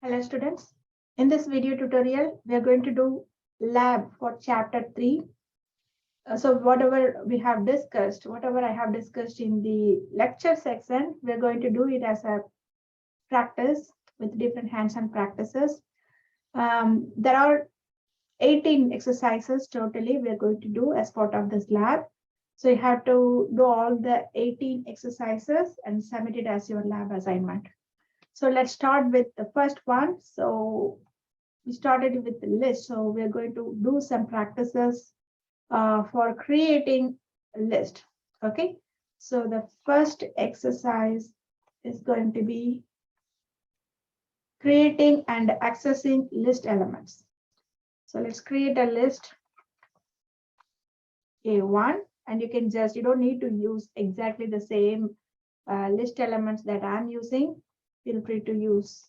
Hello students. In this video tutorial, we are going to do lab for chapter 3. So whatever I have discussed in the lecture section, we are going to do it as a practice with different hands-on practices. There are 18 exercises totally we are going to do as part of this lab. So you have to do all the 18 exercises and submit it as your lab assignment. So let's start with the first one. So we started with the list. So we're going to do some practices for creating a list. Okay. So the first exercise is going to be creating and accessing list elements. So let's create a list A1, and you don't need to use exactly the same list elements that I'm using. Feel free to use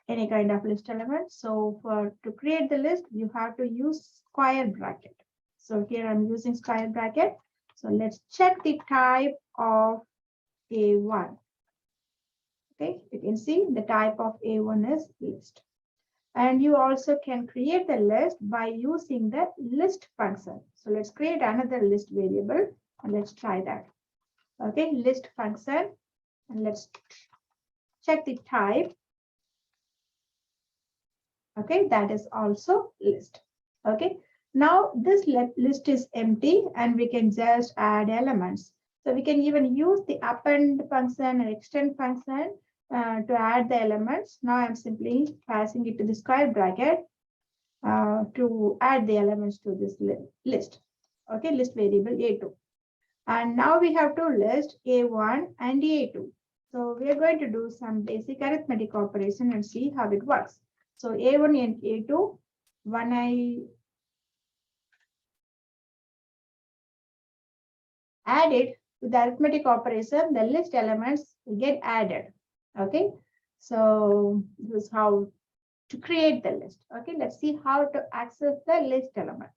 any kind of list element. So to create the list, you have to use square bracket. So here I'm using square bracket. So let's check the type of A1. Okay, you can see the type of A1 is list. And you also can create the list by using the list function. So let's create another list variable and let's try that. Okay, list function, and let's check the type. Okay, that is also list. Okay, now this list is empty and we can just add elements. So we can even use the append function and extend function to add the elements. Now I'm simply passing it to the square bracket to add the elements to this list. Okay, list variable A2. And now we have to list A1 and A2. So we are going to do some basic arithmetic operation and see how it works. So A1 and A2, when I add it to the arithmetic operation, the list elements get added. Okay, so this is how to create the list. Okay, let's see how to access the list element.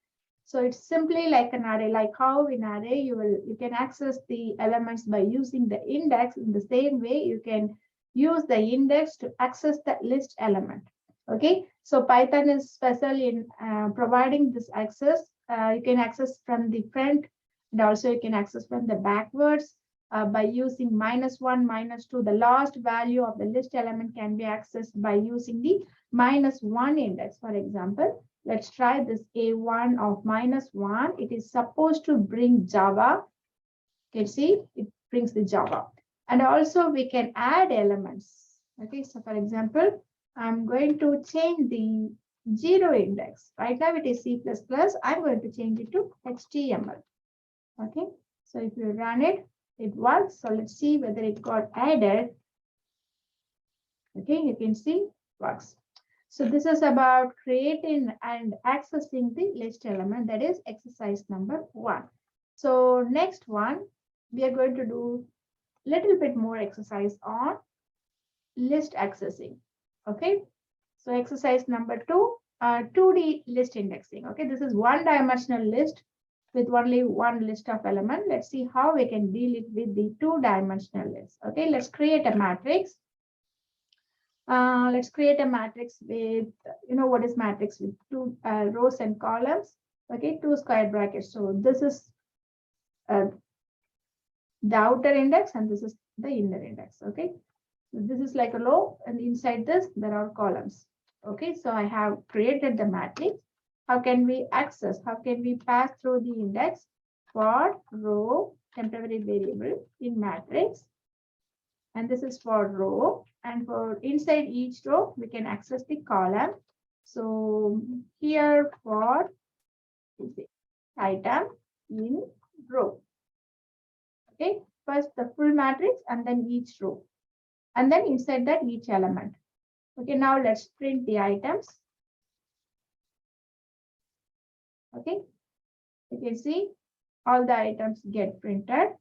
So it's simply like an array, like how in array you can access the elements by using the index. In the same way, you can use the index to access the list element. Okay, so Python is special in providing this access. You can access from the front, and also you can access from the backwards by using -1, -2. The last value of the list element can be accessed by using the -1 index. For example, let's try this A1 of -1. It is supposed to bring Java. You can see it brings the Java. And also we can add elements. Okay, so for example, I'm going to change the 0 index. Right now it is C++. I'm going to change it to HTML. Okay, so if you run it, it works. So let's see whether it got added. Okay, you can see works. So this is about creating and accessing the list element. That is exercise number 1. So next one, we are going to do a little bit more exercise on list accessing. Okay, so exercise number 2, 2D list indexing. Okay, this is one-dimensional list with only one list of element. Let's see how we can deal it with the two-dimensional list. Okay, let's create a matrix. Let's create a matrix with, what is matrix with two rows and columns. Okay, two square brackets. So this is the outer index and this is the inner index. Okay, so this is like a row, and inside this there are columns. Okay, so I have created the matrix. How can we access? How can we pass through the index for row temporary variable in matrix? And this is for row, and for inside each row we can access the column. So here for item in row. Okay, first the full matrix and then each row, and then inside that each element. Okay, now let's print the items. Okay, you can see all the items get printed.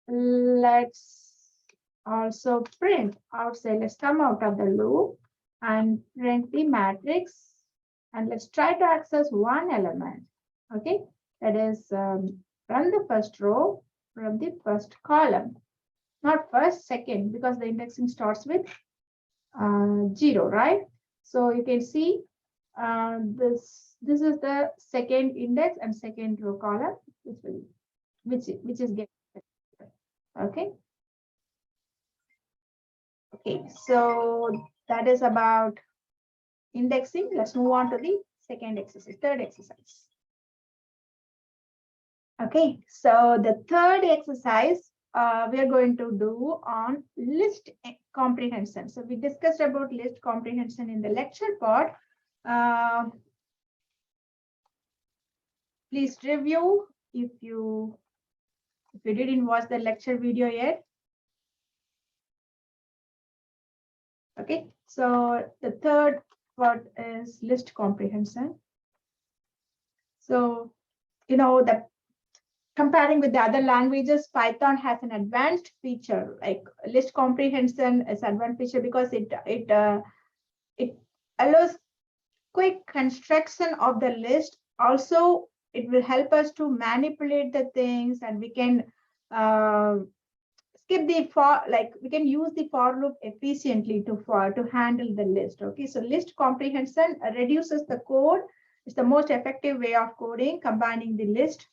Let's also print outside. Let's come out of the loop and print the matrix, and let's try to access one element. Okay, that is from the first row, from the first column, not first, second, because the indexing starts with 0, right? So you can see this is the second index and second row column, which is getting, okay. Okay, so that is about indexing. Let's move on to the second exercise, third exercise. Okay, so the third exercise we are going to do on list comprehension. So we discussed about list comprehension in the lecture part. Please review if you didn't watch the lecture video yet. Okay, so the third part is list comprehension. So, you know, that comparing with the other languages, Python has an advanced feature, like list comprehension is advanced feature because it allows quick construction of the list. Also, it will help us to manipulate the things, and we can skip the for, like we can use the for loop efficiently to handle the list. Okay, so list comprehension reduces the code. It's the most effective way of coding, combining the list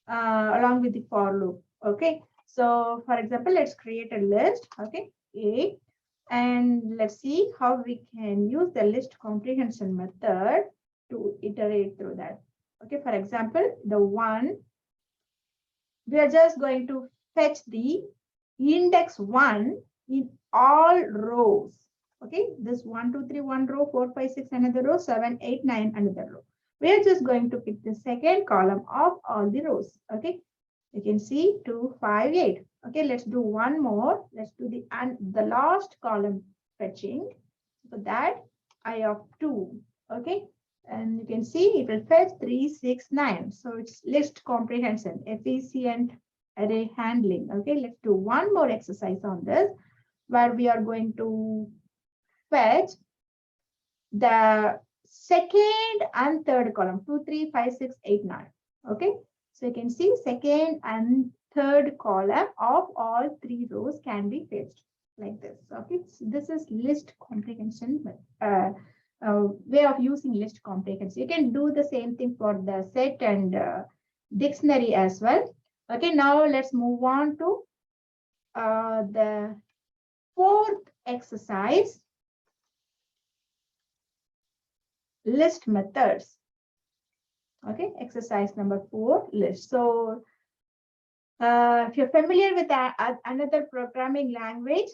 along with the for loop. Okay, so for example, let's create a list. Okay, A, and let's see how we can use the list comprehension method to iterate through that. Okay, for example, the one, we are just going to fetch the index 1 in all rows. Okay, this 1, 2, 3, 1 row, 4, 5, 6, another row, 7, 8, 9, another row. We are just going to pick the second column of all the rows. Okay, you can see 2, 5, 8. Okay, let's do one more. Let's do the last column fetching. For that, I of 2. Okay, and you can see it will fetch 3, 6, 9. So it's list comprehension, efficient array handling. Okay, let's do one more exercise on this, where we are going to fetch the second and third column, 2, 3, 5, 6, 8, 9. Okay, so you can see second and third column of all 3 rows can be fetched like this. Okay, so this is list comprehension way of using list comprehension. You can do the same thing for the set and dictionary as well. Okay, now let's move on to the fourth exercise, list methods. Okay, exercise number 4, list. So if you're familiar with another programming language,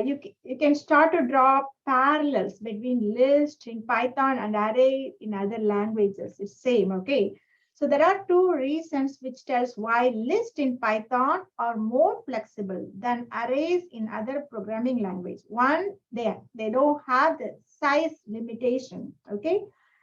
you can start to draw parallels between list in Python and array in other languages. It's same. Okay, so there are 2 reasons which tells why list in Python are more flexible than arrays in other programming language. One, they don't have the size limitation. Okay,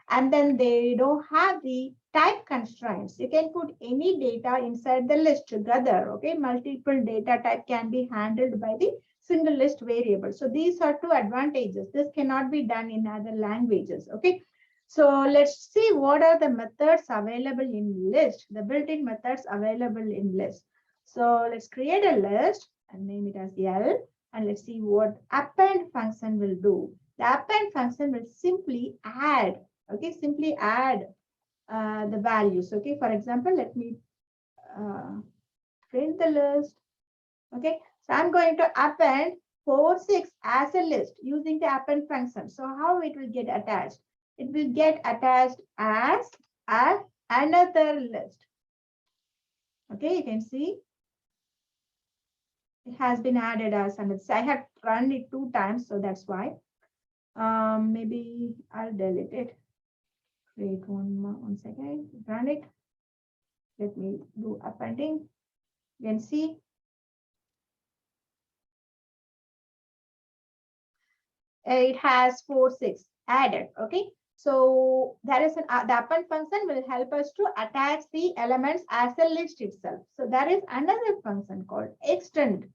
and then they don't have the type constraints. You can put any data inside the list together. Okay, multiple data type can be handled by the single list variable. So these are 2 advantages. This cannot be done in other languages. Okay, so let's see what are the methods available in list, the built-in methods available in list. So let's create a list and name it as L, and let's see what append function will do. The append function will simply add, okay, simply add the values. Okay, for example, let me print the list. Okay, so I'm going to append 4, 6 as a list using the append function. So how it will get attached? It will get attached as another list. Okay, you can see it has been added as another. So I have run it 2 times, so that's why. Maybe I'll delete it. Create one second. Run it. Let me do appending. You can see it has 4, 6 added. Okay, so there is the append function will help us to attach the elements as a list itself. So there is another function called extend.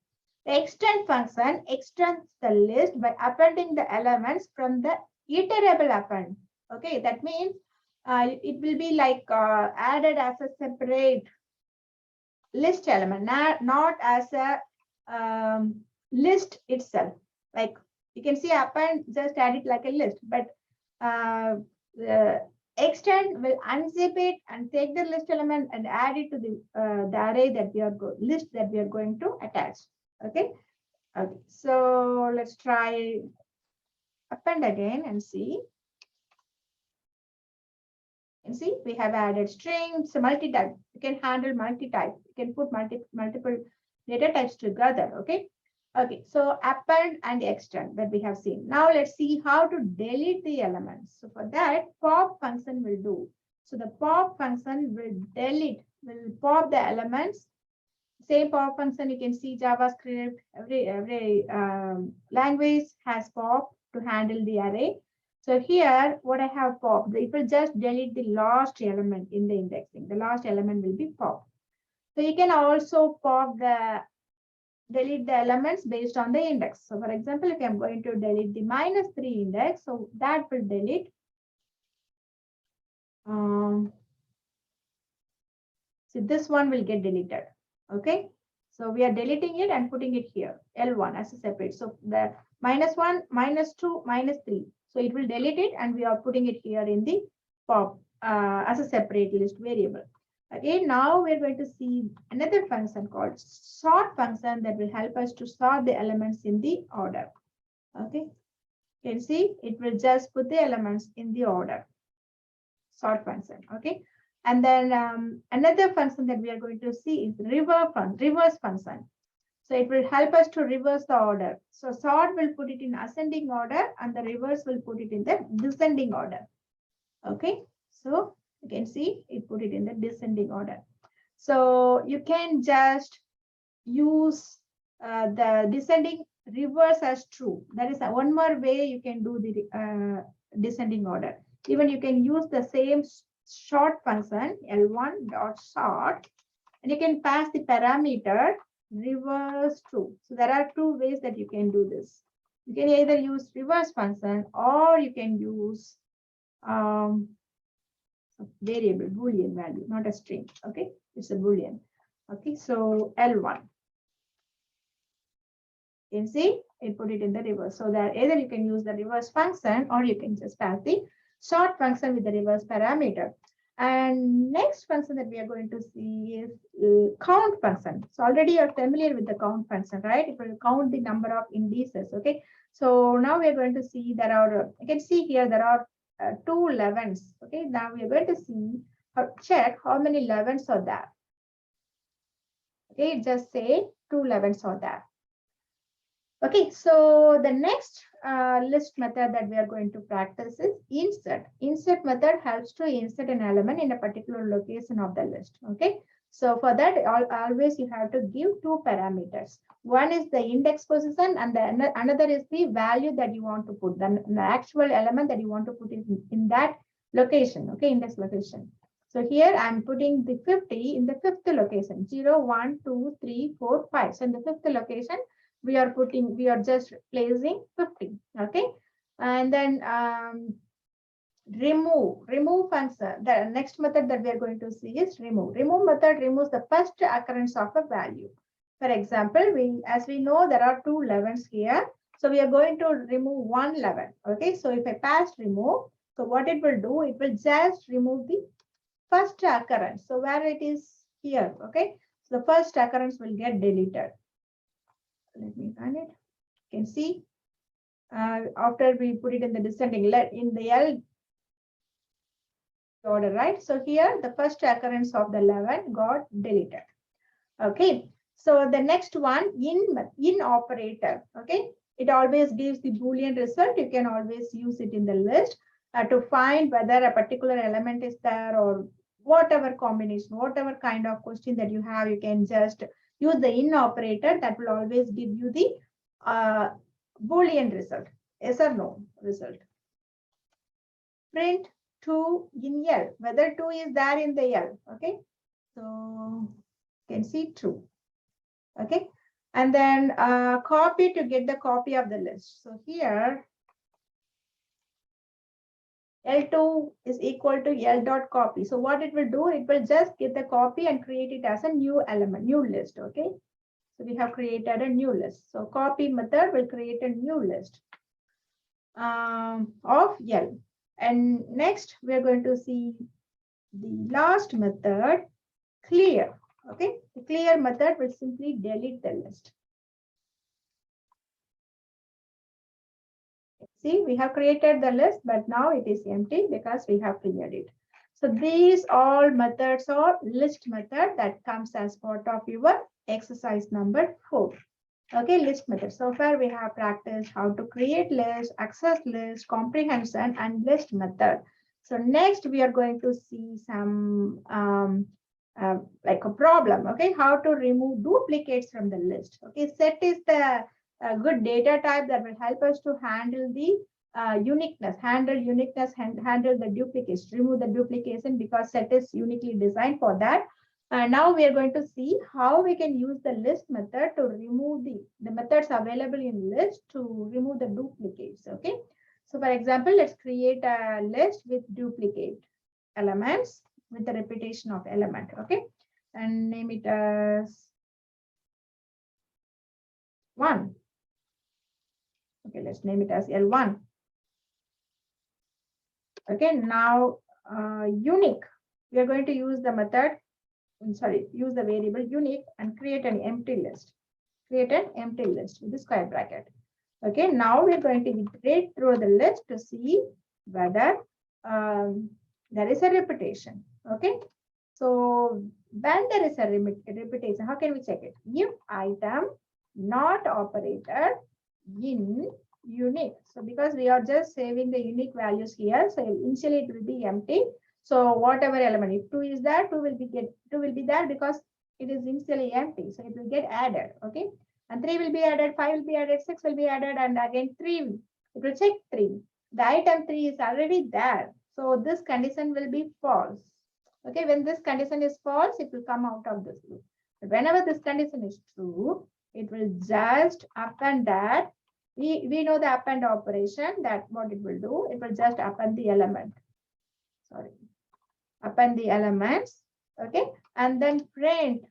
The extend function extends the list by appending the elements from the iterable append. Okay, that means it will be like added as a separate list element, not as a list itself. Like You can see append just add it like a list, but the extend will unzip it and take the list element and add it to the array that we are list that we are going to attach. Okay. Okay. So let's try append again and see. And see, we have added strings, multi-type. You can handle multi-type. You can put multiple data types together. Okay. Okay. So append and extend that we have seen. Now let's see how to delete the elements. So for that, pop function will do. So the pop function will delete, will pop the elements. Same pop function you can see JavaScript. Every language has pop to handle the array. So here, what I have popped, it will just delete the last element in the indexing. The last element will be popped. So you can also delete the elements based on the index. So for example, if I'm going to delete the -3 index, so that will delete. So this one will get deleted. Okay. So we are deleting it and putting it here, L1 as a separate. So the -1, -2, -3. So it will delete it and we are putting it here in the pop as a separate list variable. Okay, now we're going to see another function called sort function that will help us to sort the elements in the order. Okay, you can see it will just put the elements in the order. Sort function. Okay, and then another function that we are going to see is reverse function. So it will help us to reverse the order. So sort will put it in ascending order and the reverse will put it in the descending order. Okay, so you can see it put it in the descending order. So you can just use the descending reverse as true. That is one more way you can do the descending order. Even you can use the same sort function L1.sort and you can pass the parameter reverse true. So there are two ways that you can do this. You can either use reverse function or you can use variable Boolean value, not a string. Okay, it's a Boolean. Okay, so L1. You can see it put it in the reverse. So that either you can use the reverse function or you can just pass the sort function with the reverse parameter. And next function that we are going to see is count function. So already you're familiar with the count function, right? It will count the number of indices. Okay. So now we are going to see there are, you can see here there are 2 11s. Okay. Now we are going to see check how many 11s are there. Okay. Just say 2 11s are there. Okay. So the next list method that we are going to practice is insert. Insert method helps to insert an element in a particular location of the list. Okay. So for that, always you have to give 2 parameters. One is the index position and the another is the value that you want to put, the actual element that you want to put in that location. Okay, index location. So here I'm putting the 50 in the 5th location, 0, 1, 2, 3, 4, 5. So in the 5th location, we are just placing 50. Okay, and then remove function. The next method that we are going to see is remove. Remove method removes the first occurrence of a value. For example, as we know there are 2 11s here, so we are going to remove 1 11. Okay, so if I pass remove, so what it will do, it will just remove the first occurrence. So where it is here. Okay, so the first occurrence will get deleted. Let me find it. You can see after we put it in the descending in the L order, right? So here the first occurrence of the 11 got deleted. Okay, so the next one in operator. Okay, it always gives the Boolean result. You can always use it in the list to find whether a particular element is there or whatever combination, whatever kind of question that you have, you can just use the in operator that will always give you the Boolean result, yes or no result. Print 2 in L, whether 2 is there in the L. Okay, so you can see true. Okay, and then copy to get the copy of the list. So here L2 is equal to L dot copy. So what it will do, it will just get the copy and create it as a new element, new list. Okay, so we have created a new list. So copy method will create a new list. of L. And next, we are going to see the last method, clear. Okay, the clear method will simply delete the list. See, we have created the list, but now it is empty because we have cleared it. So these all methods are list method that comes as part of your exercise number 4. Okay, list method. So far we have practiced how to create list, access list, comprehension, and list method. So next we are going to see some like a problem. Okay, how to remove duplicates from the list. Okay, set is the good data type that will help us to handle the uniqueness, handle the duplicates, remove the duplication, because set is uniquely designed for that. Now we are going to see how we can use the list method to remove the methods available in list to remove the duplicates. Okay. So for example, let's create a list with duplicate elements with the repetition of element. Okay. And name it as 1. Okay, let's name it as L1. Okay, now unique. We are going to use the method, use the variable unique and create an empty list. Create an empty list with the square bracket. Okay, now we're going to iterate through the list to see whether there is a repetition. Okay, so when there is a repetition, how can we check it? If item not operated in unique. So because we are just saving the unique values here, so initially it will be empty. So whatever element, if 2 is there, 2 will be there because it is initially empty. So it will get added. Okay. And 3 will be added, 5 will be added, 6 will be added, and again 3, it will check 3. The item 3 is already there. So this condition will be false. Okay, when this condition is false, it will come out of this loop. But whenever this condition is true, it will just append that. We know the append operation, that what it will do, it will just append the element. Sorry, append the elements. Okay, and then print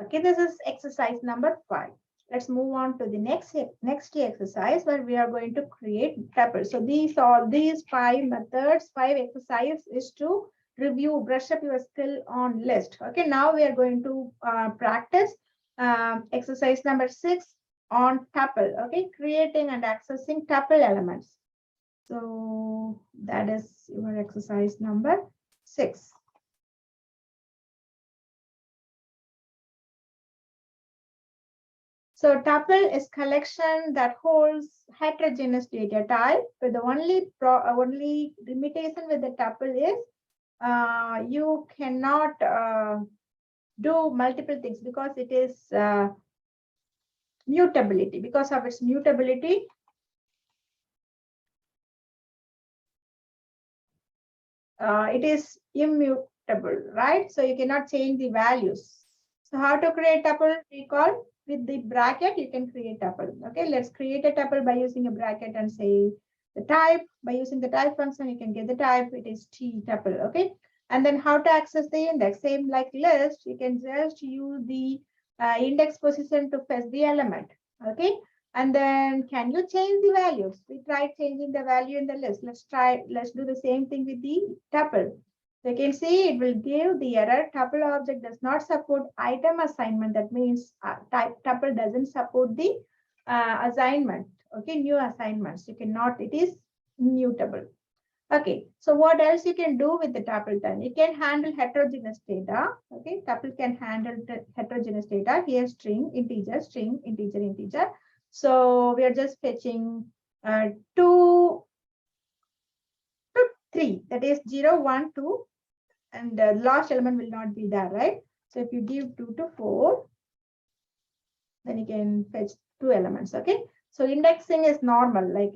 okay, this is exercise number 5. Let's move on to the next exercise where we are going to create tuples. So these 5 methods, 5 exercises is to review, brush up your skill on list. Okay, now we are going to practice exercise number 6 on tuple. Okay, creating and accessing tuple elements. So that is your exercise number 6. So tuple is collection that holds heterogeneous data type, but the only limitation with the tuple is you cannot do multiple things because it is mutability. Because of its mutability, it is immutable, right? So you cannot change the values. So how to create tuple? Recall. With the bracket, you can create tuple. Okay, let's create a tuple by using a bracket and say the type. By using the type function, you can get the type. It is t tuple. Okay, and then how to access the index? Same like list, you can just use the index position to fetch the element. Okay, and then can you change the values? We tried changing the value in the list. Let's do the same thing with the tuple. So you can see it will give the error tuple object does not support item assignment. That means tuple doesn't support the assignment. Okay, new assignments. You cannot, it is mutable. Okay, so what else you can do with the tuple then? You can handle heterogeneous data. Okay, tuple can handle the heterogeneous data. Here string, integer, integer. So we are just fetching 2 to 3. That is 0, 1, 2. And the last element will not be there, right? So if you give 2 to 4, then you can fetch 2 elements. Okay. So indexing is normal, like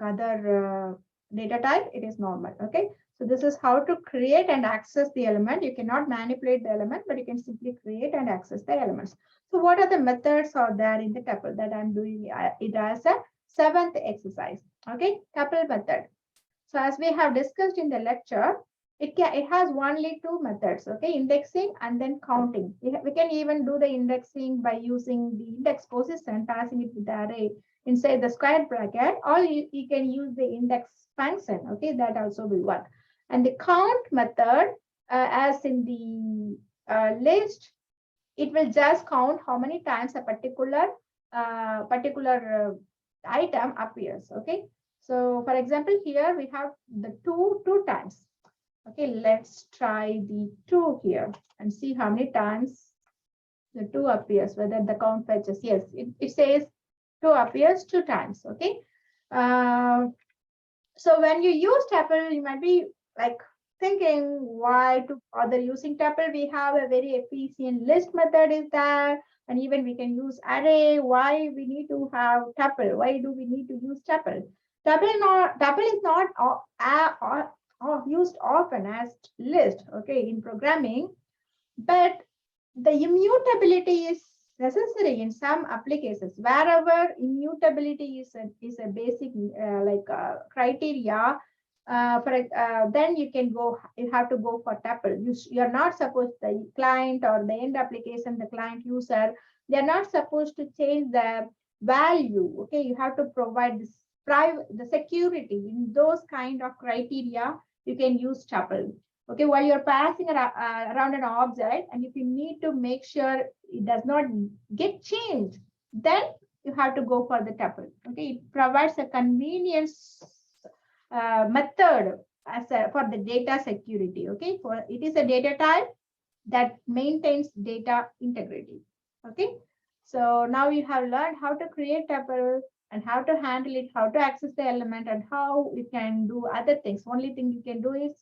other data type, it is normal. Okay. So this is how to create and access the element. You cannot manipulate the element, but you can simply create and access the elements. So what are the methods are there in the tuple that I'm doing it as a seventh exercise? Okay, tuple method. So as we have discussed in the lecture, it has only two methods, okay, indexing and then counting. We can even do the indexing by using the index position, passing it with the array inside the square bracket, or you can use the index function, okay, that also will work. And the count method, as in the list, it will just count how many times a particular item appears, okay. So for example, here we have the two times. Okay, let's try the 2 here and see how many times the 2 appears, whether the count fetches. Yes, it says 2 appears 2 times. Okay. So when you use tuple, you might be like thinking why to bother using tuple. We have a very efficient list method is there, and even we can use array. Why we need to have tuple? Why do we need to use tuple? Tuple is not used often as list, okay, in programming, but the immutability is necessary in some applications. Wherever immutability is a basic criteria, then you have to go for tuple. You're not supposed, the client or the end application, the client user, they're not supposed to change the value. Okay, you have to provide this the security in those kind of criteria. You can use tuple. Okay, while you're passing around an object, and if you need to make sure it does not get changed, then you have to go for the tuple. Okay, it provides a convenience method for the data security. Okay, for it is a data type that maintains data integrity. Okay, so now you have learned how to create tuple and how to handle it, how to access the element, and how you can do other things. Only thing you can do is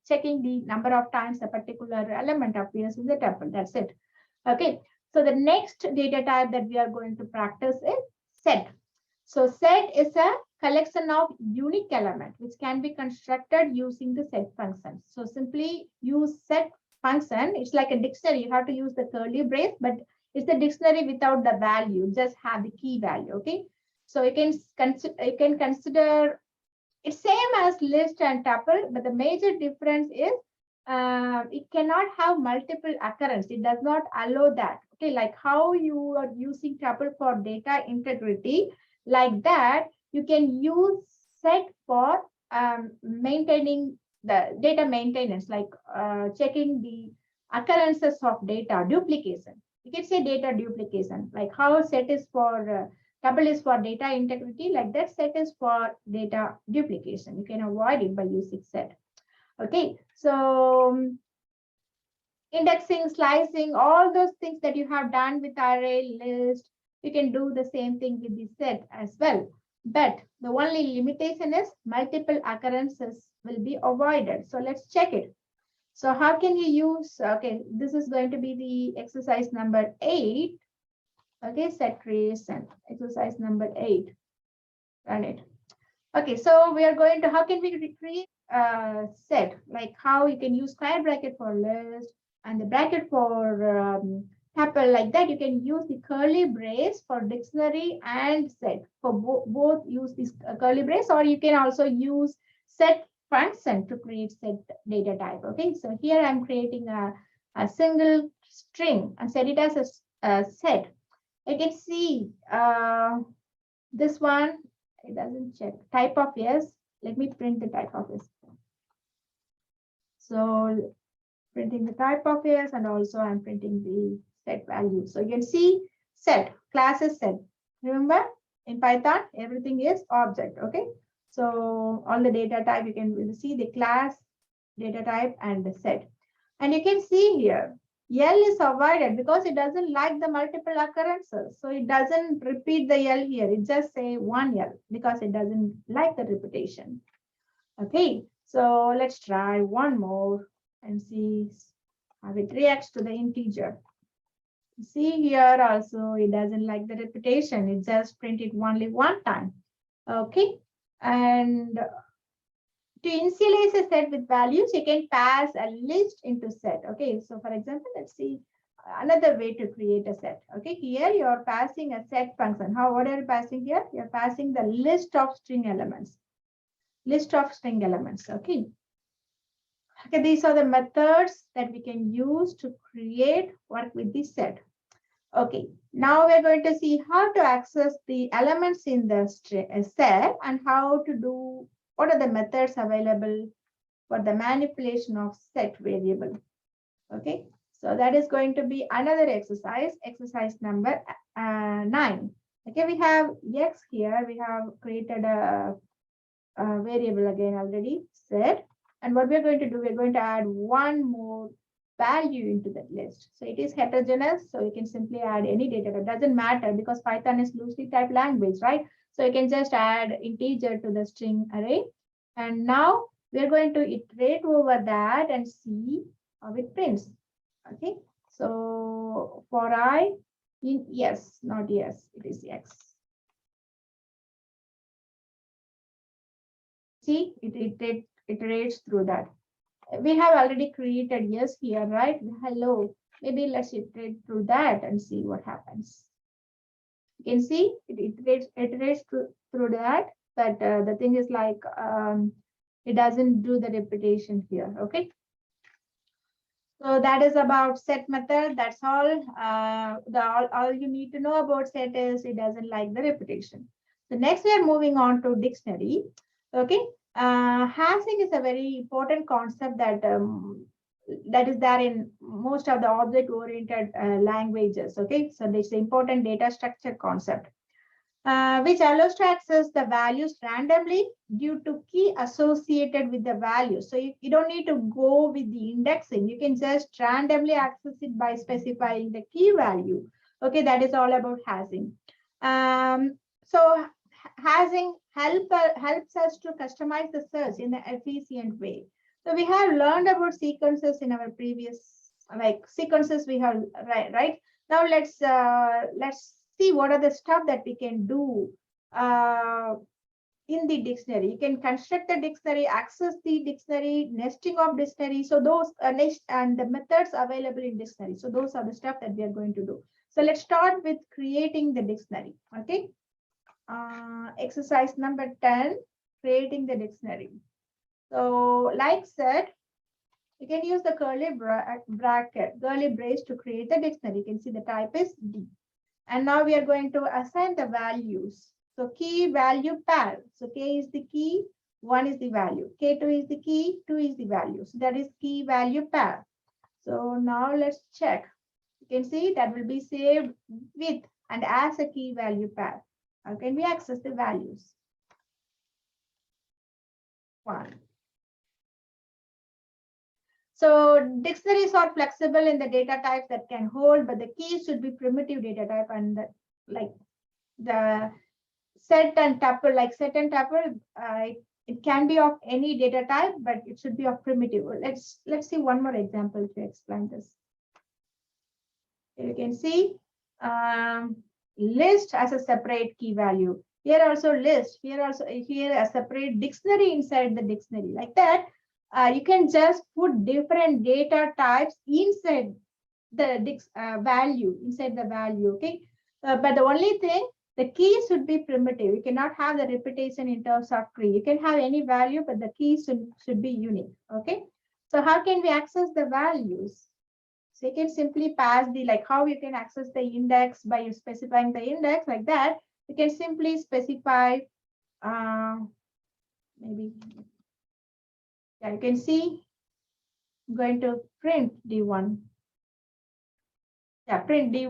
checking the number of times a particular element appears in the tuple. That's it. Okay, so the next data type that we are going to practice is set. So set is a collection of unique elements which can be constructed using the set function. So simply use set function. It's like a dictionary. You have to use the curly brace, but it's the dictionary without the value. Just have the key value. Okay. So you can consider it's same as list and tuple, but the major difference is it cannot have multiple occurrence. It does not allow that. Okay, like how you are using tuple for data integrity, like that you can use set for maintaining the data maintenance, like checking the occurrences of data duplication. You can say data duplication, like how set is for tuple is for data integrity, like that set is for data duplication. You can avoid it by using set. Okay, so indexing, slicing, all those things that you have done with array, list, you can do the same thing with the set as well. But the only limitation is multiple occurrences will be avoided. So let's check it. So how can you use, okay, this is going to be the exercise number 8. Okay, set creation, exercise number 8. Run it. Okay, so we are going to, how can we create set, like how you can use square bracket for list and the bracket for tuple, like that. You can use the curly brace for dictionary and set. For both use this curly brace, or you can also use set function to create set data type. Okay, so here I'm creating a single string and set it as a set. I can see this one, it doesn't check type of yes. Let me print the type of yes. So printing the type of yes, and also I'm printing the set value. So you can see set, class is set. Remember in Python, everything is object. Okay. So all the data type, you can see the class, data type, and the set. And you can see here, L is avoided because it doesn't like the multiple occurrences. So it doesn't repeat the L here. It just say one L because it doesn't like the repetition. Okay, so let's try one more and see how it reacts to the integer. See here also, it doesn't like the repetition. It just printed only one time. Okay, and to initialize a set with values, you can pass a list into set. Okay, so for example, let's see another way to create a set. Okay, here you are passing a set function. What are you passing here? You're passing the list of string elements. List of string elements. Okay. Okay, these are the methods that we can use to create work with the set. Okay, now we're going to see how to access the elements in the set and how to do, what are the methods available for the manipulation of set variable. Okay, so that is going to be another exercise, exercise number 9. Okay, we have x here, we have created a variable again already set. And what we're going to do, we're going to add one more value into that list. So it is heterogeneous, so you can simply add any data. It doesn't matter because Python is loosely typed language, right? So you can just add integer to the string array. And now we're going to iterate over that and see how it prints. Okay, so for I in yes, not yes, it is x. See, it iterates through that. We have already created yes here, right? Hello. Maybe let's iterate through that and see what happens. You can see it iterates through that, but the thing is like it doesn't do the repetition here. Okay. So that is about set method. That's all. All you need to know about set is it doesn't like the repetition. So next we are moving on to dictionary. Okay. Hashing is a very important concept that that is there in most of the object-oriented languages. Okay, so this is an important data structure concept, which allows to access the values randomly due to key associated with the value. So you don't need to go with the indexing. You can just randomly access it by specifying the key value. Okay, that is all about hashing. So hashing helps us to customize the search in an efficient way. So we have learned about sequences in our previous, like sequences we have, right? Now let's see what are the stuff that we can do in the dictionary. You can construct the dictionary, access the dictionary, nesting of dictionary. So those next and the methods available in dictionary. So those are the stuff that we are going to do. So let's start with creating the dictionary. Okay. Exercise number 10, creating the dictionary. So like said, you can use the curly brace to create the dictionary. You can see the type is D. And now we are going to assign the values. So key value pair. So K is the key, 1 is the value. K2 is the key, 2 is the value. So that is key value pair. So now let's check. You can see that will be saved with and as a key value pair. How can we access the values? 1. So dictionaries are flexible in the data types that can hold, but the keys should be primitive data type, and like the set and tuple, it can be of any data type, but it should be of primitive. Let's see one more example to explain this. Here you can see list as a separate key value. Here also list. Here a separate dictionary inside the dictionary. Like that, you can just put different data types inside the value, inside the value. Okay, but the only thing, the key should be primitive. You cannot have the repetition in terms of key. You can have any value, but the key should be unique. Okay, so how can we access the values? So you can simply pass the, like how you can access the index by specifying the index like that. You can simply specify, maybe, yeah, you can see, I'm going to print D1. Yeah, print D,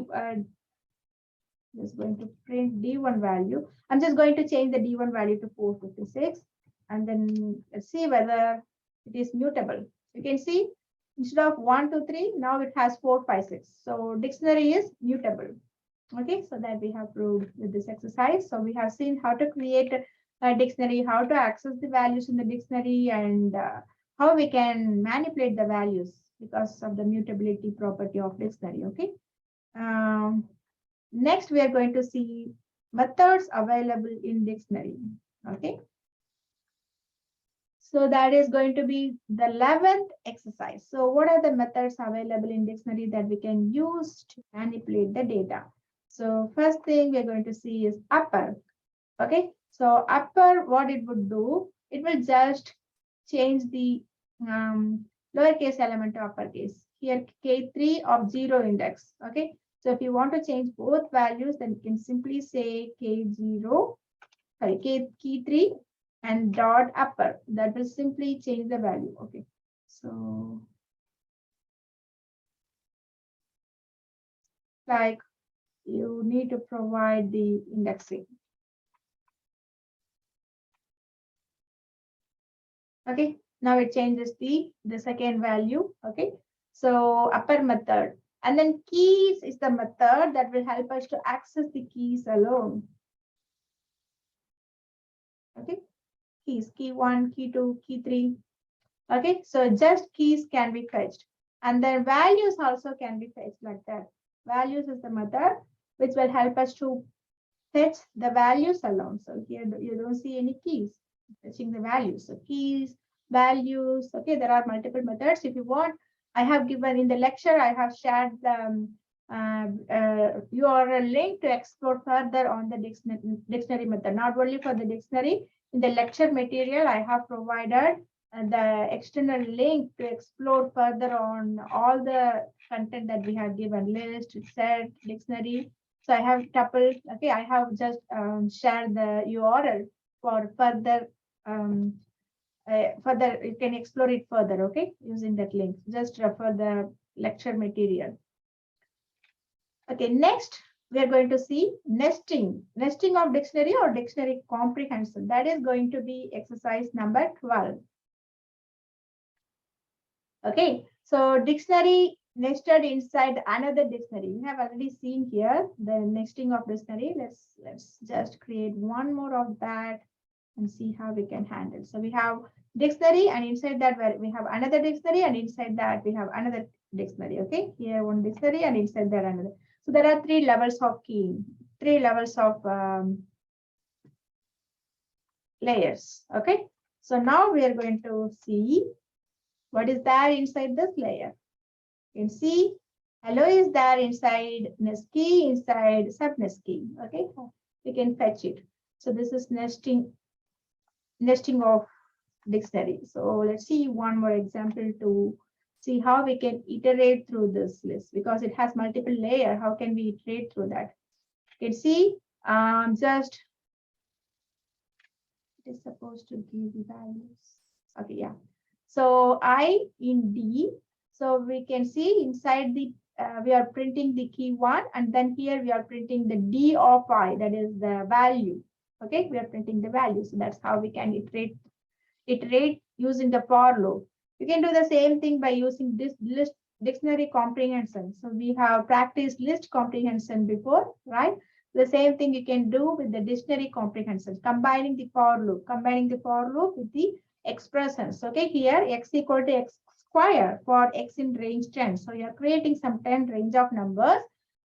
just going to print D1 value. I'm just going to change the D1 value to 456. And then let's see whether it is mutable. You can see, instead of 1, 2, 3, now it has 4, 5, 6. So dictionary is mutable. Okay, so that we have proved with this exercise. So we have seen how to create a dictionary, how to access the values in the dictionary, and how we can manipulate the values because of the mutability property of dictionary. Okay. Next, we are going to see methods available in dictionary. Okay. So that is going to be the 11th exercise. So what are the methods available in dictionary that we can use to manipulate the data? So first thing we're going to see is upper. Okay, so upper, what it would do, it will just change the lowercase element to uppercase. Here K3 of 0 index. Okay, so if you want to change both values, then you can simply say K0, sorry, K key 3 and dot upper. That will simply change the value. Okay, so like you need to provide the indexing. Okay, now it changes the second value. Okay, so upper method, and then keys is the method that will help us to access the keys alone. Okay, keys, key 1, key 2, key 3. Okay, so just keys can be fetched, and then values also can be fetched like that. Values is the method which will help us to fetch the values alone. So here you don't see any keys fetching the values. So keys, values. Okay, there are multiple methods. If you want, I have given in the lecture, I have shared the URL link to explore further on the dictionary method. Not only for the dictionary, in the lecture material, I have provided the external link to explore further on all the content that we have given, list, set, dictionary. So I have tuple. Okay, I have just shared the URL for further. Further, you can explore it further. Okay, using that link. Just refer the lecture material. Okay, next we are going to see nesting of dictionary or dictionary comprehension. That is going to be exercise number 12. Okay, so dictionary nested inside another dictionary. We have already seen here the nesting of dictionary. Let's just create one more of that and see how we can handle. So we have dictionary, and inside that we have another dictionary, and inside that we have another dictionary. Okay, here one dictionary, and inside there another. So there are 3 levels of keying, 3 levels of layers. Okay, so now we are going to see what is there inside this layer. You can see hello is there inside nest key, inside sub nest key. Okay, we can fetch it. So this is nesting of dictionary. So let's see one more example to see how we can iterate through this list, because it has multiple layers. How can we iterate through that? You can see just it is supposed to give the values. Okay, yeah. So I in D, so we can see inside the we are printing the key 1, and then here we are printing the D of I, that is the value. Okay, we are printing the value. So that's how we can iterate using the for loop. You can do the same thing by using this list dictionary comprehension. So we have practiced list comprehension before, right? The same thing you can do with the dictionary comprehension, combining the for loop with the expressions. Okay, here x equal to x square for x in range 10. So you're creating some 10 range of numbers.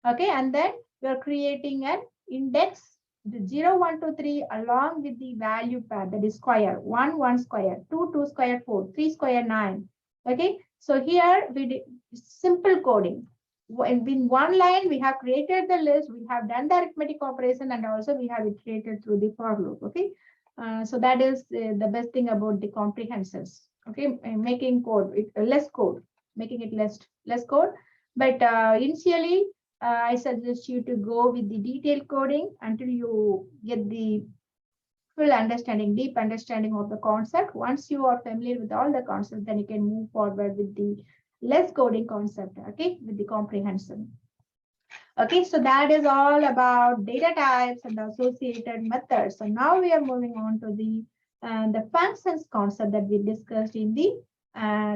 Okay, and then you're creating an index, the 0, 1, 2, 3 along with the value pair, that is square, 1, 1 square, 2, 2 square, 4, 3 square, 9. Okay, so here we did simple coding. In one line, we have created the list, we have done the arithmetic operation, and also we have iterated through the for loop. Okay, so that is the best thing about the comprehensions. Okay, making code less code, making it less code. But initially, I suggest you to go with the detailed coding until you get the full understanding, deep understanding of the concept. Once you are familiar with all the concepts, then you can move forward with the less coding concept, okay, with the comprehension. Okay, so that is all about data types and associated methods. So now we are moving on to the functions concept that we discussed in the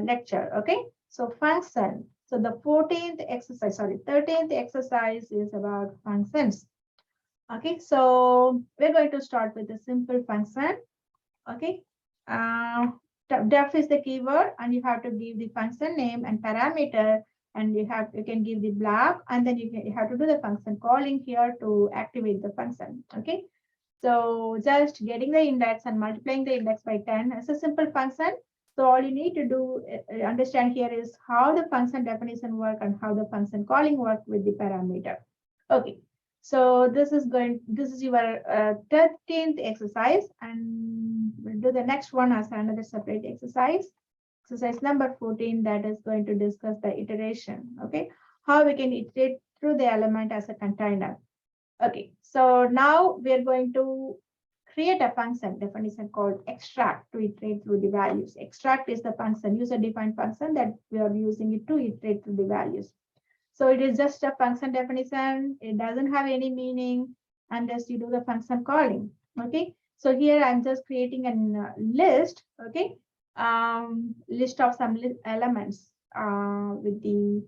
lecture. Okay, so function. So the 13th exercise is about functions. Okay, so we're going to start with a simple function. Okay, def is the keyword, and you have to give the function name and parameter, and you can give the block, and then you have to do the function calling here to activate the function. Okay, So just getting the index and multiplying the index by 10 is a simple function. So all you need to do understand here is how the function definition work and how the function calling work with the parameter. Okay, so this is your 13th exercise, and we'll do the next one as another separate exercise. Exercise number 14, that is going to discuss the iteration. Okay, how we can iterate through the element as a container. Okay, so now we are going to create a function definition called extract to iterate through the values. Extract is the function, user-defined function that we are using it to iterate through the values. So it is just a function definition. It doesn't have any meaning unless you do the function calling. Okay, so here I'm just creating a list. Okay, list of some elements with the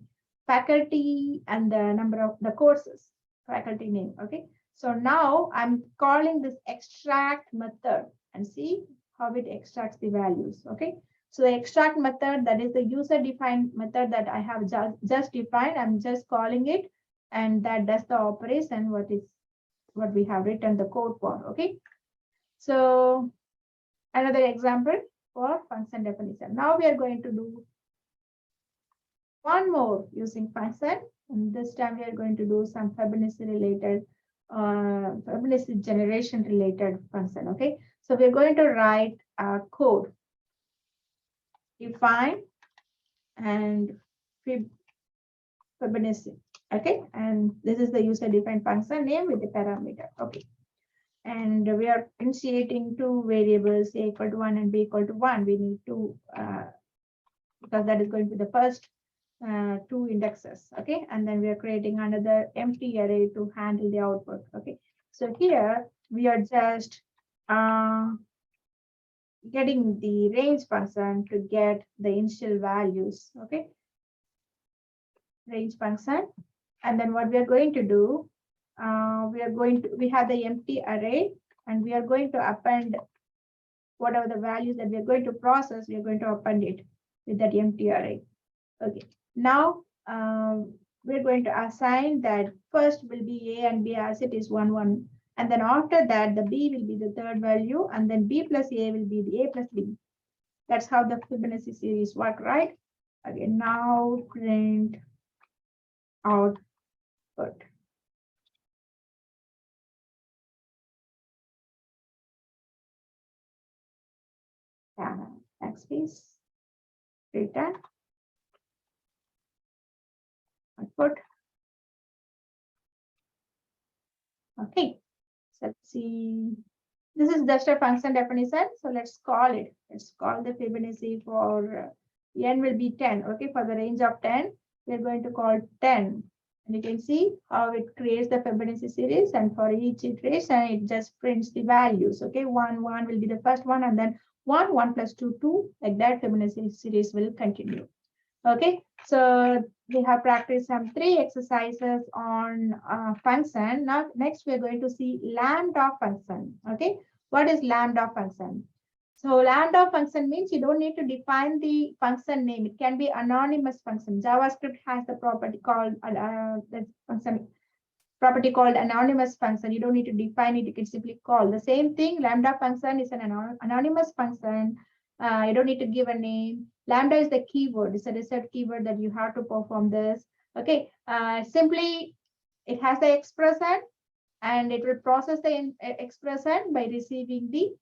faculty and the number of the courses, faculty name. Okay, so now I'm calling this extract method and see how it extracts the values. Okay, so the extract method, that is the user defined method that I have just defined. I'm just calling it, and that does the operation what we have written the code for. Okay, so another example for function definition. Now we are going to do one more using function, and this time we are going to do some Fibonacci related Fibonacci generation related function. Okay, so we're going to write a code, define and Fibonacci. Okay, and this is the user defined function name with the parameter. Okay, and we are initiating two variables, a equal to 1 and b equal to 1. We need to because that is going to be the first two indexes. Okay, and then we are creating another empty array to handle the output. Okay, so here we are just getting the range function to get the initial values. Okay, range function, and then what we are going to do, we have the empty array, and we are going to append whatever the values that we are going to process. We are going to append it with that empty array. Okay, now we're going to assign that first will be a and b as it is 1 1, and then after that the b will be the third value, and then b plus a will be the a plus b. That's how the Fibonacci series work, right? Again, now print output. Next piece, return output. Okay, so let's see. This is just a function definition, so let's call it. Let's call the Fibonacci for n will be 10. Okay, for the range of 10, we're going to call 10. And you can see how it creates the Fibonacci series, and for each iteration, it just prints the values. Okay, 1 1 will be the first one, and then 1 1 plus 2 2, like that Fibonacci series will continue. Okay, so we have practiced some 3 exercises on function. Now, next we're going to see lambda function. Okay, what is lambda function? So lambda function means you don't need to define the function name. It can be anonymous function. JavaScript has the property called anonymous function. You don't need to define it. You can simply call. The same thing, lambda function is an anonymous function. You don't need to give a name. Lambda is the keyword. It's a reserved keyword that you have to perform this. Okay, simply it has the expression, and it will process the expression by receiving the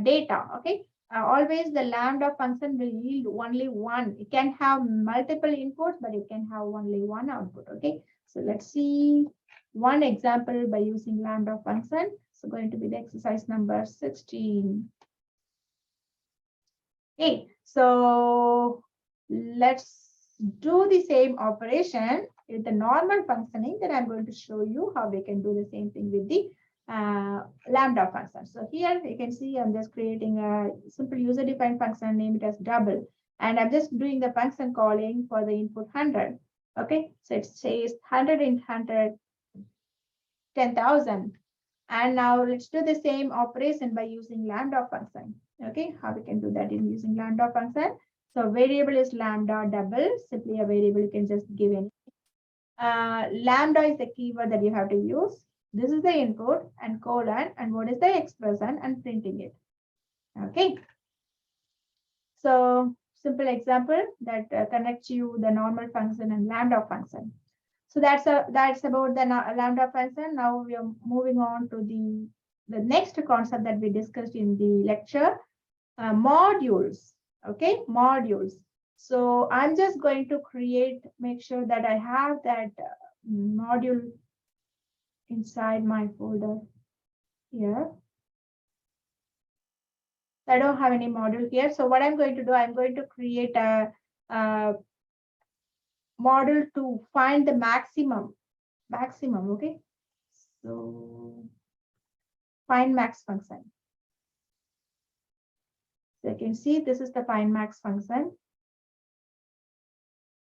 data. Okay, always the lambda function will yield only one. It can have multiple inputs, but it can have only one output. Okay, so let's see one example by using lambda function. So going to be the exercise number 16. Okay, so let's do the same operation with the normal functioning. Then I'm going to show you how we can do the same thing with the lambda function. So here you can see I'm just creating a simple user-defined function, name it as double, and I'm just doing the function calling for the input 100. Okay, so it says 100 in 100, 10,000. And now let's do the same operation by using lambda function. Okay, how we can do that in using lambda function? So variable is lambda double, simply a variable you can just give in. Lambda is the keyword that you have to use. This is the input and colon and what is the expression and printing it. Okay. So simple example that connects you the normal function and lambda function. So that's about the lambda function. Now we are moving on to the next concept that we discussed in the lecture, modules. Okay, modules. So I'm just going to make sure that I have that module inside my folder here. I don't have any module here. So what I'm going to do, I'm going to create a module to find the maximum, okay? So find max function. So you can see this is the find max function.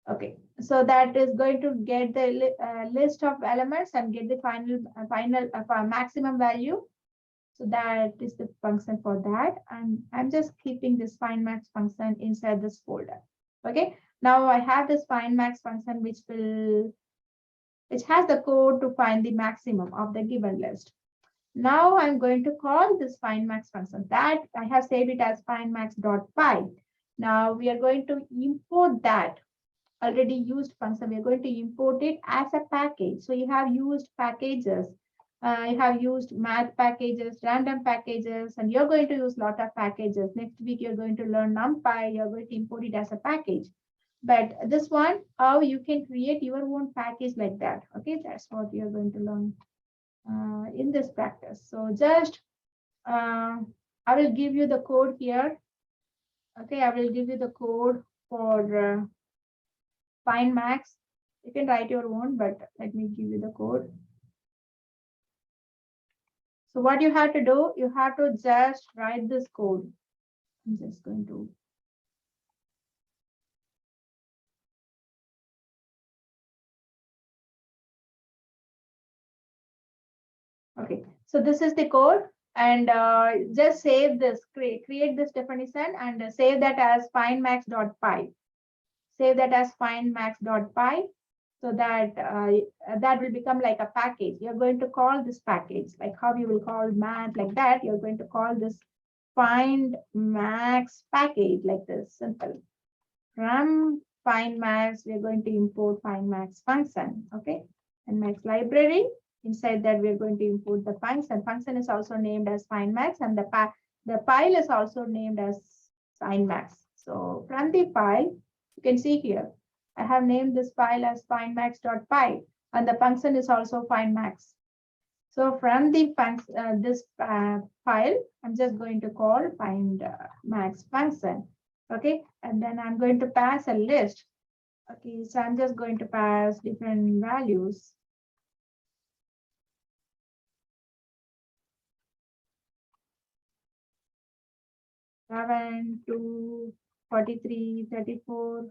Okay, so that is going to get the list of elements and get the final maximum value. So that is the function for that. And I'm just keeping this find max function inside this folder. Okay, now I have this find max function which has the code to find the maximum of the given list. Now I'm going to call this find max function that I have saved it as findmax.py. Now we are going to import that already used function. We are going to import it as a package. So you have used packages. You have used math packages, random packages, and you're going to use a lot of packages. Next week, you're going to learn NumPy. You're going to import it as a package. But this one, how you can create your own package like that. Okay, that's what you're going to learn in this practice. So just, I will give you the code here. Okay, I will give you the code for find max. You can write your own, but let me give you the code. So what you have to do, you have to just write this code. I'm just going to. Okay, so this is the code and just save this, create this definition and save that as findmax.py. Save that as findmax.py so that that will become like a package. You're going to call this package, like how you will call math like that. You're going to call this find max package like this, simple. From find max, we're going to import find max function, okay? And max library, inside that we're going to import the function. Function is also named as find max and the file is also named as find max. So from the file, you can see here, I have named this file as findmax.py and the function is also findmax. So from the this file, I'm just going to call find max function. Okay, and then I'm going to pass a list. Okay, so I'm just going to pass different values. 7, 2, 43, 34,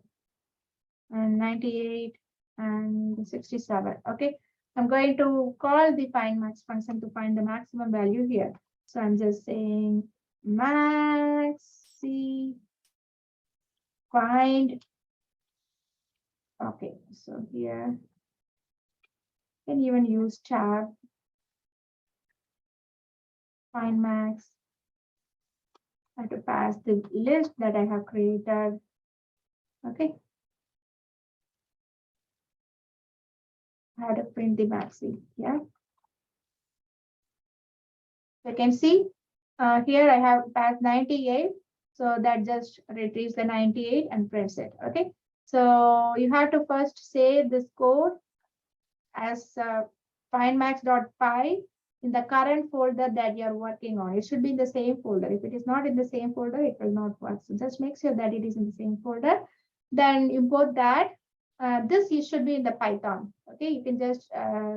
and 98, and 67. Okay, I'm going to call the find max function to find the maximum value here. So I'm just saying maxi find. Okay, so here you can even use tab find max. I have to pass the list that I have created. Okay. I have to print the maxi. Yeah. You can see here I have passed 98. So that just retrieves the 98 and prints it. Okay. So you have to first save this code as findmax.py in the current folder that you're working on. It should be in the same folder. If it is not in the same folder, it will not work. So just make sure that it is in the same folder. Then import that. This should be in the Python. Okay, you can just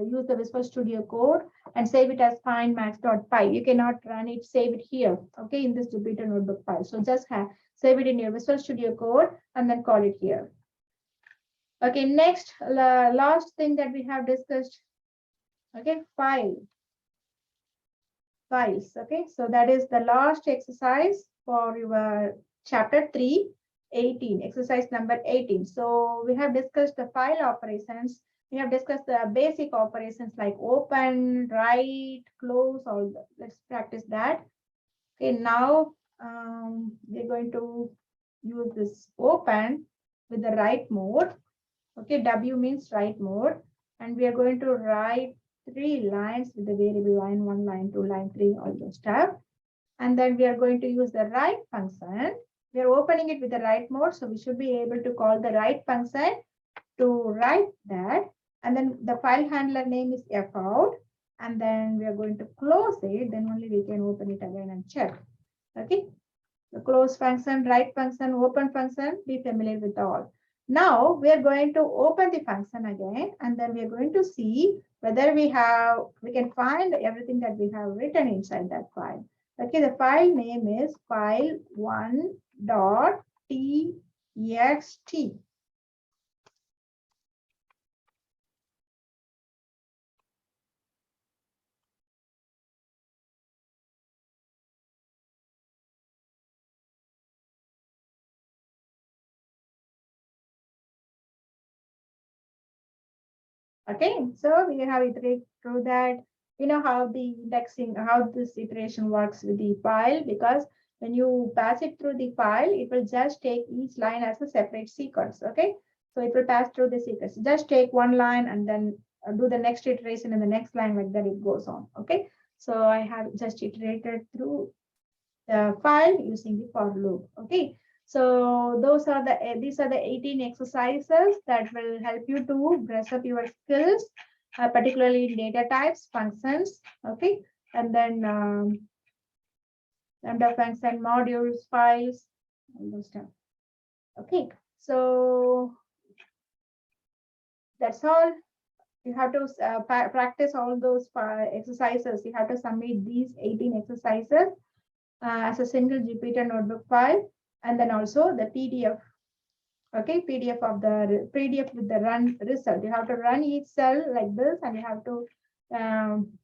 use the Visual Studio Code and save it as findmax.py. You cannot run it, save it here. Okay, in this Jupyter Notebook file. So just save it in your Visual Studio Code and then call it here. Okay, next, last thing that we have discussed. Okay, files. Okay, so that is the last exercise for your chapter 3, 18, exercise number 18. So we have discussed the file operations. We have discussed the basic operations like open, write, close, all that. Let's practice that. Okay, now we're going to use this open with the write mode. Okay, W means write mode. And we are going to write 3 lines with the variable line 1, line 2, line 3, all those stuff. And then we are going to use the write function. We are opening it with the write mode, so we should be able to call the write function to write that. And then the file handler name is fout. And then we are going to close it. Then only we can open it again and check. Okay. The close function, write function, open function, be familiar with all. Now we are going to open the function again, and then we are going to see whether we can find everything that we have written inside that file. Okay, the file name is file1.txt. Okay, so we have iterated through that. You know how the indexing, how this iteration works with the file, because when you pass it through the file, it will just take each line as a separate sequence. Okay, so it will pass through the sequence. Just take one line and then do the next iteration in the next line, like that it goes on. Okay, so I have just iterated through the file using the for loop. Okay, so these are the 18 exercises that will help you to brush up your skills, particularly in data types, functions. Okay, and then lambda function, modules, files, all those stuff. Okay, so that's all. You have to practice all those exercises. You have to submit these 18 exercises as a single Jupyter notebook file, and then also the PDF. Okay, PDF with the run result. You have to run each cell like this, and you have to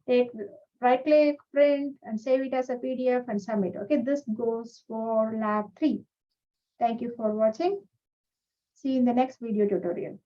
take right click, print, and save it as a PDF and submit. Okay, this goes for lab 3. Thank you for watching. See you in the next video tutorial.